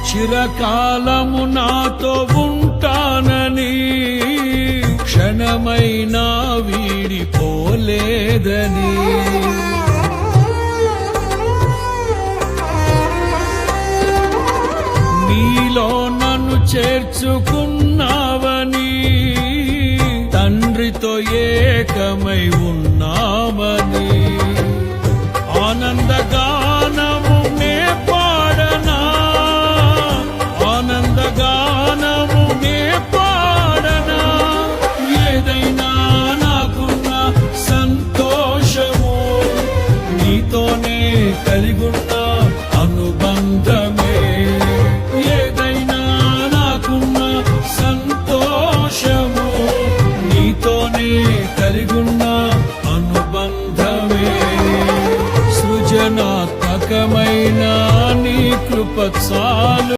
చిరకాలము నాతో ఉంటానని క్షణమైనా వీడిపోలేదని నీలో నన్ను చేర్చుకున్నావని తండ్రితో ఏకమై ఉన్నామని ఆనందగానము నే పాడనా ఆనందగానము నే పాడనా ఏదైనా నాకున్న సంతోషము నీతోనే కలిగున్న అనుబంధమే ఏదైనా నాకున్న సంతోషము నీతోనే కలిగున్న అనుబంధమే సృజనాత్మకమైన నీ కృప చాలు